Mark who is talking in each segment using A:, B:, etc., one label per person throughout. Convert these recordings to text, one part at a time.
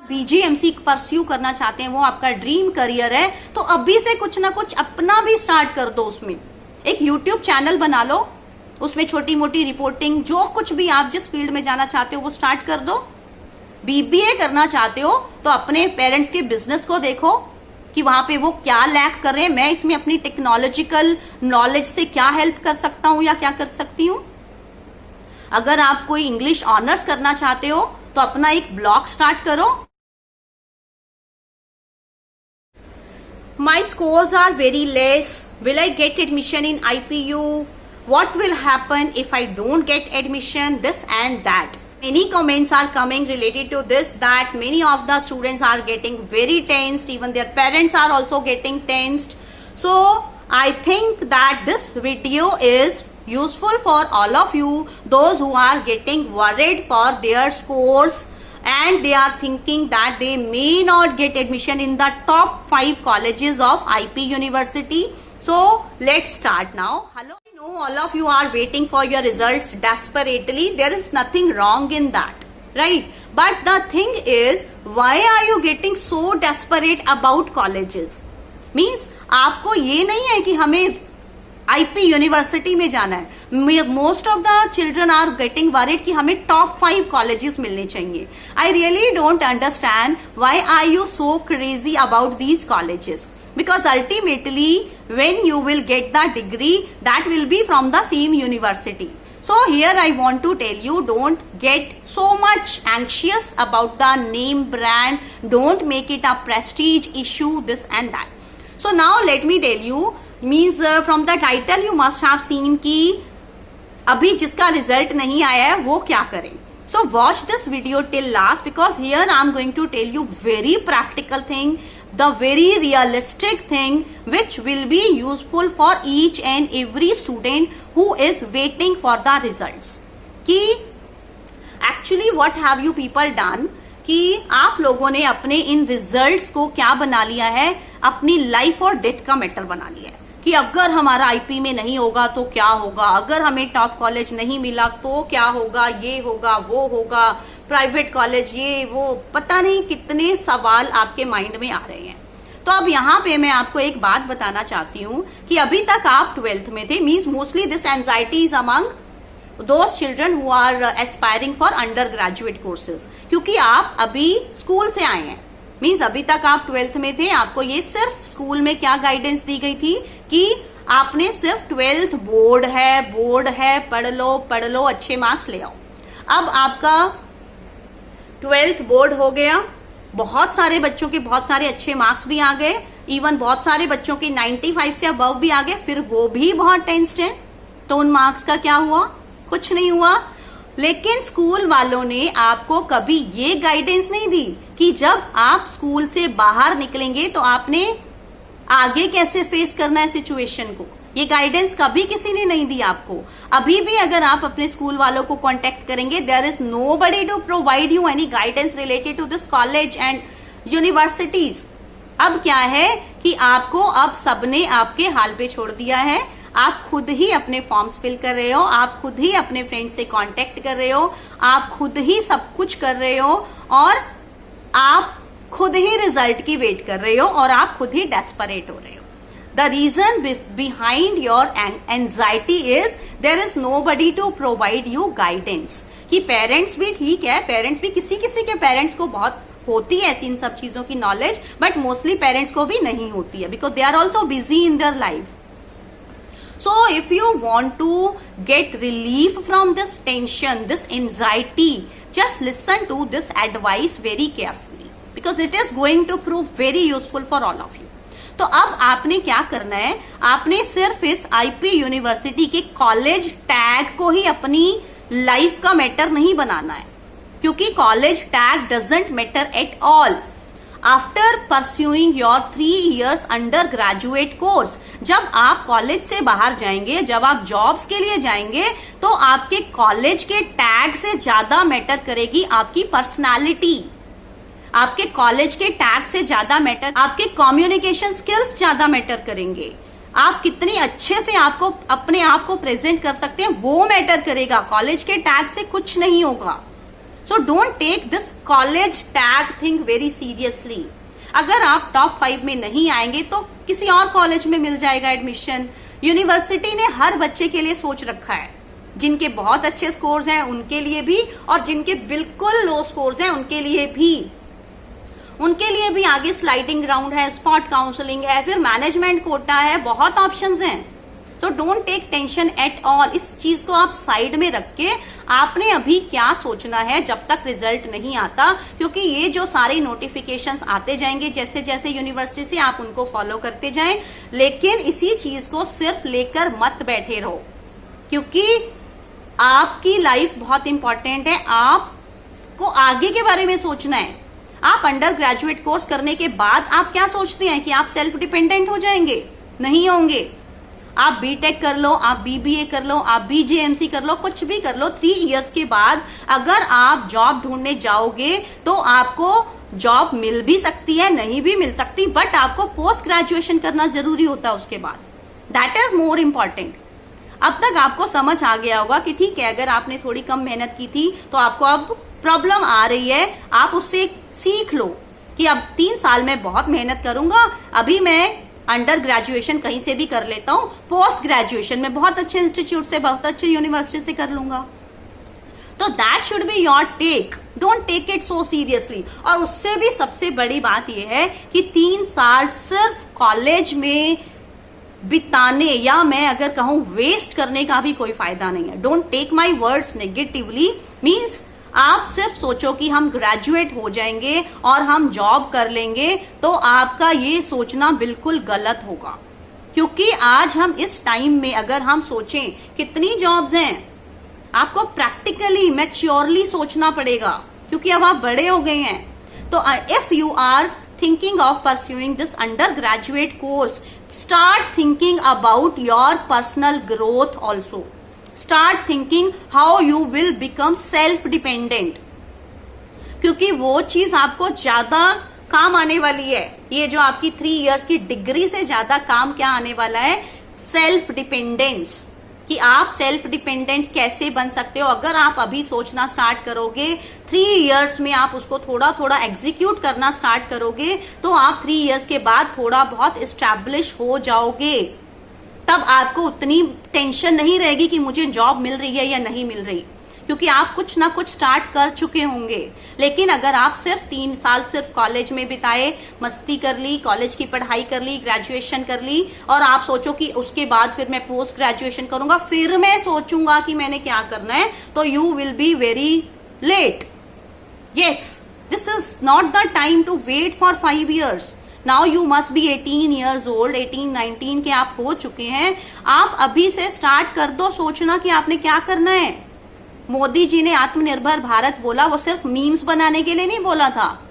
A: BGMC pursue करना चाहते हैं, वो आपका ड्रीम करियर है, तो अभी से कुछ ना कुछ अपना भी स्टार्ट कर दो। उसमें एक यूट्यूब चैनल बना लो, उसमें छोटी मोटी रिपोर्टिंग, जो कुछ भी आप जिस फील्ड में जाना चाहते हो वो स्टार्ट कर दो। बीबीए करना चाहते हो तो अपने पेरेंट्स के बिजनेस को देखो कि वहां पे वो क्या लैक कर रहे हैं, मैं इसमें अपनी टेक्नोलॉजिकल नॉलेज से क्या हेल्प कर सकता हूं या क्या कर सकती हूं। अगर आप कोई इंग्लिश ऑनर्स करना चाहते हो तो अपना एक ब्लॉग स्टार्ट करो। My scores are very less. Will I get admission in IPU? What will happen if I don't get admission? This and that. Many comments are coming related to this, that many of the students are getting very tensed. Even their parents are also getting tensed. So I think that this video is useful for all of you, those who are getting worried for their scores and they are thinking that they may not get admission in the top 5 colleges of IP University. So let's start now. Hello, I know all of you are waiting for your results desperately. There is nothing wrong in that, right? But the thing is, why are you getting so desperate about colleges? Means आपको ये नहीं है कि हमें IP university में जाना है। Most of the children are getting worried कि हमें टॉप 5 कॉलेजेस मिलने चाहिए। I really don't understand why are you so crazy about these colleges, because ultimately when you will get the degree that will be from the same university. So here I want to tell you, don't get so much anxious about the name brand. Don't make it a prestige issue, this and that. So now let me tell you, means from the title you must have seen कि अभी जिसका result नहीं आया है वो क्या करें. So watch this video till last, because here I am going to tell you very practical thing, the very realistic thing which will be useful for each and every student who is waiting for the results. कि actually what have you people done, कि आप लोगों ने अपने इन results को क्या बना लिया है, अपनी लाइफ और डेथ का मैटर बना लिया है कि अगर हमारा आईपी में नहीं होगा तो क्या होगा, अगर हमें टॉप कॉलेज नहीं मिला तो क्या होगा, ये होगा वो होगा, प्राइवेट कॉलेज ये वो, पता नहीं कितने सवाल आपके माइंड में आ रहे हैं. तो अब यहाँ पे मैं आपको एक बात बताना चाहती हूँ कि अभी तक आप 12th में थे, means mostly this anxiety is among those children who are aspiring for undergraduate courses, क्योंकि आप अभी स्कूल से आए हैं. मीन्स अभी तक आप 12th में थे, आपको ये सिर्फ स्कूल में क्या गाइडेंस दी गई थी कि आपने सिर्फ 12th बोर्ड है, पढ़ लो अच्छे मार्क्स ले आओ. अब आपका 12th बोर्ड हो गया, बहुत सारे बच्चों के बहुत सारे अच्छे मार्क्स भी आ गए, इवन बहुत सारे बच्चों के 95 से अबव भी आ गए, फिर वो भी बहुत टेंस्ड है. तो उन मार्क्स का क्या हुआ? कुछ नहीं हुआ. लेकिन स्कूल वालों ने आपको कभी ये गाइडेंस नहीं दी कि जब आप स्कूल से बाहर निकलेंगे तो आपने आगे कैसे फेस करना है सिचुएशन को. ये गाइडेंस कभी किसी ने नहीं दी आपको. अभी भी अगर आप अपने स्कूल वालों को कांटेक्ट करेंगे, there is nobody to provide you any guidance related to this college and universities. अब क्या है कि आपको अब सबने आपके हाल पे छोड़ दिया है. आप खुद ही अपने फॉर्म्स फिल कर रहे हो, आप खुद ही अपने फ्रेंड से कांटेक्ट कर रहे हो, आप खुद ही सब कुछ कर रहे हो, और आप खुद ही रिजल्ट की वेट कर रहे हो, और आप खुद ही डेस्परेट हो रहे हो. The reason behind your anxiety is there is nobody to provide you guidance. कि पेरेंट्स भी ठीक है, पेरेंट्स भी किसी के पेरेंट्स को बहुत होती है ऐसी इन सब चीजों की नॉलेज, बट मोस्टली पेरेंट्स को भी नहीं होती है, because they are also busy in their life. So if you want to get relief from this tension, this anxiety, just listen to this advice very carefully, because it is going to prove very useful for all of you. तो अब आपने क्या करना है, आपने सिर्फ इस IP university के कॉलेज टैग को ही अपनी लाइफ का मैटर नहीं बनाना है, क्योंकि college tag doesn't matter at all. After pursuing your 3 years under graduate course, जब आप कॉलेज से बाहर जाएंगे, जब आप जॉब्स के लिए जाएंगे, तो आपके कॉलेज के टैग से ज्यादा मैटर करेगी आपकी पर्सनालिटी. आपके कॉलेज के टैग से ज्यादा मैटर आपके कम्युनिकेशन स्किल्स ज्यादा मैटर करेंगे. आप कितनी अच्छे से आपको अपने आप को प्रेजेंट कर सकते हैं वो मैटर करेगा. कॉलेज के टैग से कुछ नहीं होगा. So don't take this college tag thing very seriously. अगर आप टॉप 5 में नहीं आएंगे तो किसी और कॉलेज में मिल जाएगा एडमिशन। यूनिवर्सिटी ने हर बच्चे के लिए सोच रखा है, जिनके बहुत अच्छे स्कोर्स हैं उनके लिए भी, और जिनके बिल्कुल लो स्कोर्स हैं उनके लिए भी आगे स्लाइडिंग राउंड है, स्पॉट काउंसलिंग है, फिर मैनेजमेंट कोटा है, बहुत ऑप्शंस हैं। So don't take tension at all. इस चीज को आप साइड में रख के आपने अभी क्या सोचना है जब तक रिजल्ट नहीं आता, क्योंकि ये जो सारे नोटिफिकेशंस आते जाएंगे जैसे जैसे यूनिवर्सिटी से, आप उनको फॉलो करते जाएं, लेकिन इसी चीज को सिर्फ लेकर मत बैठे रहो, क्योंकि आपकी लाइफ बहुत इंपॉर्टेंट है। आपको आगे के बारे में सोचना है। आप अंडर ग्रेजुएट कोर्स करने के बाद आप क्या सोचते हैं कि आप सेल्फ डिपेंडेंट हो जाएंगे? नहीं होंगे। आप बीटेक कर लो, आप बीबीए कर लो, आप बीजेएमसी कर लो, कुछ भी कर लो, 3 इयर्स के बाद अगर आप जॉब ढूंढने जाओगे तो आपको जॉब मिल भी सकती है, नहीं भी मिल सकती, बट आपको पोस्ट ग्रेजुएशन करना जरूरी होता है उसके बाद। That is more important. अब तक आपको समझ आ गया होगा कि ठीक है, अगर आपने थोड़ी कम मेहनत की थी तो आपको अब प्रॉब्लम आ रही है, आप उससे सीख लो कि अब 3 साल में बहुत मेहनत करूंगा, अभी मैं अंडर ग्रेजुएशन कहीं से भी कर लेता हूं, पोस्ट ग्रेजुएशन में बहुत अच्छे इंस्टीट्यूट से, बहुत अच्छे यूनिवर्सिटी से कर लूंगा। तो that should be your take. Don't take it so seriously. और उससे भी सबसे बड़ी बात यह है कि 3 साल सिर्फ कॉलेज में बिताने, या मैं अगर कहूं वेस्ट करने का भी कोई फायदा नहीं है। Don't take my words negatively. Means आप सिर्फ सोचो कि हम ग्रेजुएट हो जाएंगे और हम जॉब कर लेंगे, तो आपका ये सोचना बिल्कुल गलत होगा। क्योंकि आज हम इस टाइम में अगर हम सोचें कितनी जॉब्स हैं, आपको प्रैक्टिकली मैच्योरली सोचना पड़ेगा, क्योंकि अब आप बड़े हो गए हैं। तो if you are thinking of pursuing this undergraduate course, start thinking about your personal growth also. Start thinking how you will become self dependent, क्योंकि वो चीज आपको ज्यादा काम आने वाली है। ये जो आपकी 3 इयर्स की डिग्री से ज्यादा काम क्या आने वाला है? Self dependence. कि आप सेल्फ डिपेंडेंट कैसे बन सकते हो। अगर आप अभी सोचना स्टार्ट करोगे, 3 इयर्स में आप उसको थोड़ा थोड़ा एग्जीक्यूट करना स्टार्ट करोगे, तो आप 3 इयर्स के बाद थोड़ा बहुत एस्टैब्लिश हो जाओगे। तब आपको उतनी टेंशन नहीं रहेगी कि मुझे जॉब मिल रही है या नहीं मिल रही, क्योंकि आप कुछ ना कुछ स्टार्ट कर चुके होंगे। लेकिन अगर आप सिर्फ 3 साल सिर्फ कॉलेज में बिताए, मस्ती कर ली, कॉलेज की पढ़ाई कर ली, ग्रेजुएशन कर ली, और आप सोचो कि उसके बाद फिर मैं पोस्ट ग्रेजुएशन करूंगा, फिर मैं सोचूंगा कि मैंने क्या करना है, तो you will be very late. Yes, this is not the time to wait for 5 years. Now you must be 18 years old, 18-19 के आप हो चुके हैं। आप अभी से स्टार्ट कर दो सोचना कि आपने क्या करना है। मोदी जी ने आत्मनिर्भर भारत बोला, वो सिर्फ मीम्स बनाने के लिए नहीं बोला था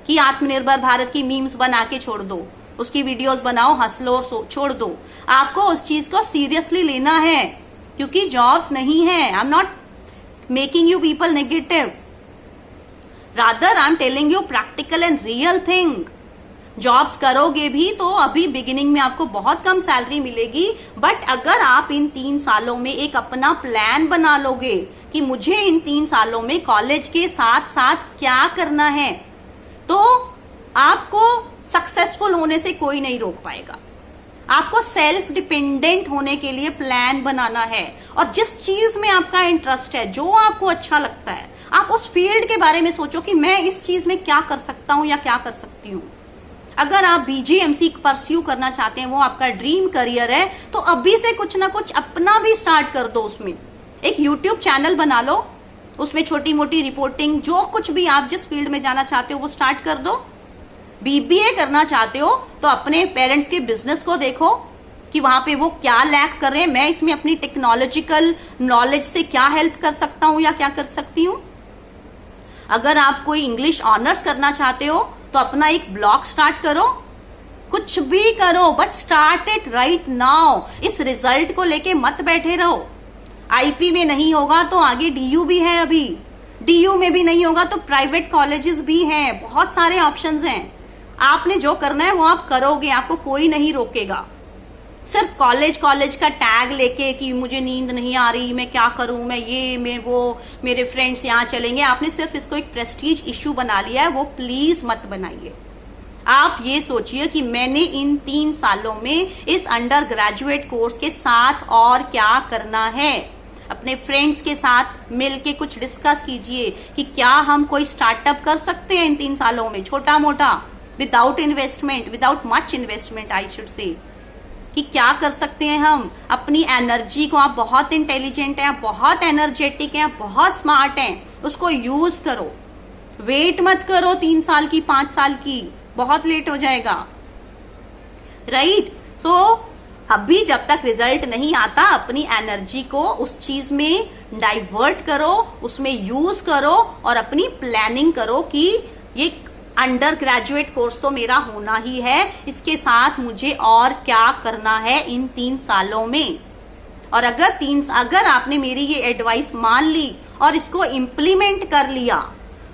A: कि आत्मनिर्भर भारत की मीम्स बना के छोड़ दो, उसकी वीडियोस बनाओ, हंस लो और छोड़ दो। आपको उस चीज को सीरियसली लेना है, क्योंकि जॉब्स नहीं है। I am not making you people negative, rather I am telling you practical and real thing. Jobs करोगे भी तो अभी बिगिनिंग में आपको बहुत कम सैलरी मिलेगी, बट अगर आप इन 3 सालों में एक अपना प्लान बना लोगे कि मुझे इन 3 सालों में कॉलेज के साथ साथ क्या करना है, तो आपको सक्सेसफुल होने से कोई नहीं रोक पाएगा। आपको सेल्फ डिपेंडेंट होने के लिए प्लान बनाना है, और जिस चीज में आपका इंटरेस्ट है, जो आपको अच्छा लगता है, आप उस फील्ड के बारे में सोचो कि मैं इस चीज में क्या कर सकता हूं या क्या कर सकती हूं। अगर आप बीजीएमसी परस्यू करना चाहते हैं, वो आपका ड्रीम करियर है, तो अभी से कुछ ना कुछ अपना भी स्टार्ट कर दो। उसमें एक यूट्यूब चैनल बना लो, उसमें छोटी मोटी रिपोर्टिंग, जो कुछ भी आप जिस फील्ड में जाना चाहते हो वो स्टार्ट कर दो। बीबीए करना चाहते हो तो अपने पेरेंट्स के बिजनेस को देखो कि वहां पे वो क्या लैक कर रहे हैं, मैं इसमें अपनी टेक्नोलॉजिकल नॉलेज से क्या हेल्प कर सकता हूं या क्या कर सकती हूं। अगर आप कोई इंग्लिश ऑनर्स करना चाहते हो तो अपना एक ब्लॉग स्टार्ट करो, कुछ भी करो, but start it right now. इस रिजल्ट को लेके मत बैठे रहो। आईपी में नहीं होगा तो आगे डीयू भी है, अभी डीयू में भी नहीं होगा तो प्राइवेट कॉलेजेस भी हैं, बहुत सारे ऑप्शंस हैं। आपने जो करना है वो आप करोगे, आपको कोई नहीं रोकेगा। सिर्फ कॉलेज कॉलेज का टैग लेके कि मुझे नींद नहीं आ रही, मैं क्या करूं, मैं वो मेरे फ्रेंड्स यहाँ चलेंगे, आपने सिर्फ इसको एक प्रेस्टीज इश्यू बना लिया है। वो प्लीज मत बनाइए। आप ये सोचिए कि मैंने इन 3 सालों में इस अंडर ग्रेजुएट कोर्स के साथ और क्या करना है। अपने फ्रेंड्स के साथ मिलके कुछ डिस्कस कीजिए कि क्या हम कोई स्टार्टअप कर सकते हैं इन 3 सालों में, छोटा मोटा, without investment, without much investment I should say, कि क्या कर सकते हैं हम। अपनी एनर्जी को, आप बहुत इंटेलिजेंट हैं, आप बहुत एनर्जेटिक हैं, आप बहुत स्मार्ट हैं, उसको यूज करो। वेट मत करो 3 साल की, 5 साल की, बहुत लेट हो जाएगा, राइट। सो अभी जब तक रिजल्ट नहीं आता, अपनी एनर्जी को उस चीज में डाइवर्ट करो, उसमें यूज करो और अपनी प्लानिंग करो कि ये अंडर ग्रेजुएट कोर्स तो मेरा होना ही है, इसके साथ मुझे और क्या करना है इन 3 सालों में। और अगर आपने मेरी ये एडवाइस मान ली और इसको इम्प्लीमेंट कर लिया,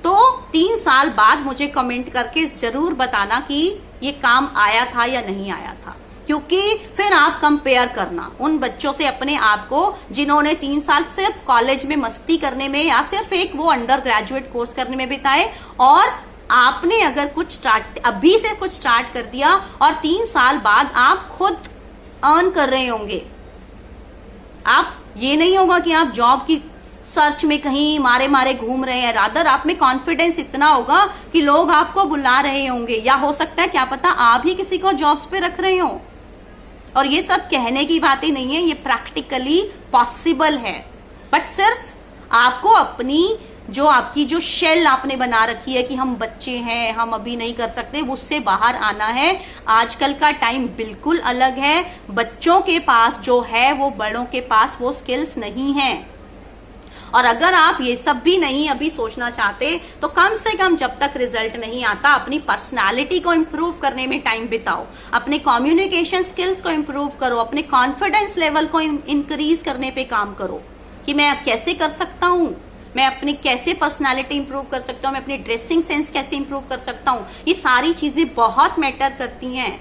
A: तो 3 साल बाद मुझे कमेंट करके जरूर बताना कि ये काम आया था या नहीं आया था। क्योंकि फिर आप कंपेयर करना उन बच्चों से अपने आप को जिन्होंने 3 साल सिर्फ कॉलेज में मस्ती करने में या सिर्फ एक वो अंडर ग्रेजुएट कोर्स करने में बिताए, और आपने अगर अभी से कुछ स्टार्ट कर दिया और 3 साल बाद आप खुद अर्न कर रहे होंगे। आप ये नहीं होगा कि आप जॉब की सर्च में कहीं मारे मारे घूम रहे हैं, रादर आप में कॉन्फिडेंस इतना होगा कि लोग आपको बुला रहे होंगे, या हो सकता है क्या पता आप ही किसी को जॉब्स पे रख रहे हो। और ये सब कहने की बातें नहीं है, ये प्रैक्टिकली पॉसिबल है। बट सिर्फ आपको आपकी जो शेल आपने बना रखी है कि हम बच्चे हैं, हम अभी नहीं कर सकते, उससे बाहर आना है। आजकल का टाइम बिल्कुल अलग है। बच्चों के पास जो है वो बड़ों के पास वो स्किल्स नहीं है। और अगर आप ये सब भी नहीं अभी सोचना चाहते, तो कम से कम जब तक रिजल्ट नहीं आता, अपनी पर्सनालिटी को इंप्रूव करने में टाइम बिताओ, अपने कम्युनिकेशन स्किल्स को इंप्रूव करो, अपने कॉन्फिडेंस लेवल को इंक्रीज करने पे काम करो कि मैं कैसे कर सकता हूं, मैं अपनी कैसे पर्सनालिटी इंप्रूव कर सकता हूं, मैं अपनी ड्रेसिंग सेंस कैसे इंप्रूव कर सकता हूं। ये सारी चीजें बहुत मैटर करती हैं।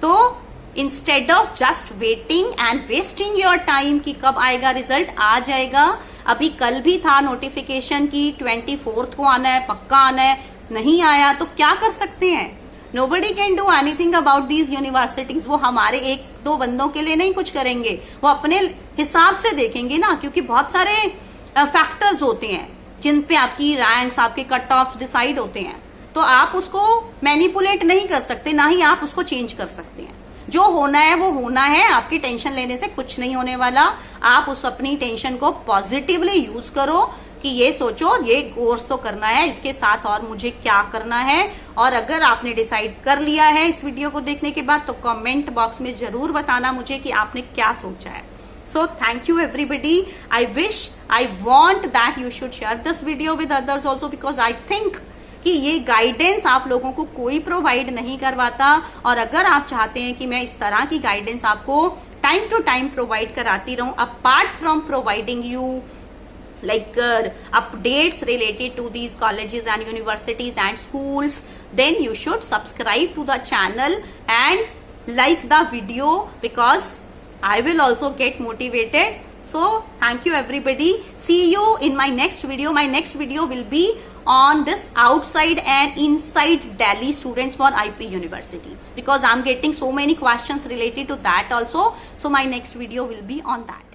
A: तो instead of just waiting and wasting your time कि कब आएगा रिजल्ट, आ जाएगा। अभी कल भी था नोटिफिकेशन की 24 को आना है, पक्का आना है, नहीं आया तो क्या कर सकते हैं। Nobody can do anything about these universities. वो हमारे 1-2 बंदों के लिए नहीं कुछ करेंगे, वो अपने हिसाब से देखेंगे ना, क्योंकि बहुत सारे फैक्टर्स होते हैं जिन पे आपकी रैंक्स, आपके कट ऑफ्स डिसाइड होते हैं। तो आप उसको मैनिपुलेट नहीं कर सकते, ना ही आप उसको चेंज कर सकते हैं। जो होना है वो होना है, आपकी टेंशन लेने से कुछ नहीं होने वाला। आप उस अपनी टेंशन को पॉजिटिवली यूज करो कि ये सोचो ये कोर्स तो करना है, इसके साथ और मुझे क्या करना है। और अगर आपने डिसाइड कर लिया है इस वीडियो को देखने के बाद, तो कमेंट बॉक्स में जरूर बताना मुझे कि आपने क्या सोचा है। So thank you everybody. I want that you should share this video with others also, because I think कि ये गाइडेंस आप लोगों को कोई प्रोवाइड नहीं करवाता। और अगर आप चाहते हैं कि मैं इस तरह की गाइडेंस आपको टाइम टू टाइम प्रोवाइड कराती रहूं, apart from providing you like updates related to these colleges and universities and schools, then you should subscribe to the channel and like the video, because I will also get motivated. So thank you everybody. See you in my next video. My next video will be on this outside and inside Delhi students for IP University, because I'm getting so many questions related to that also. So my next video will be on that.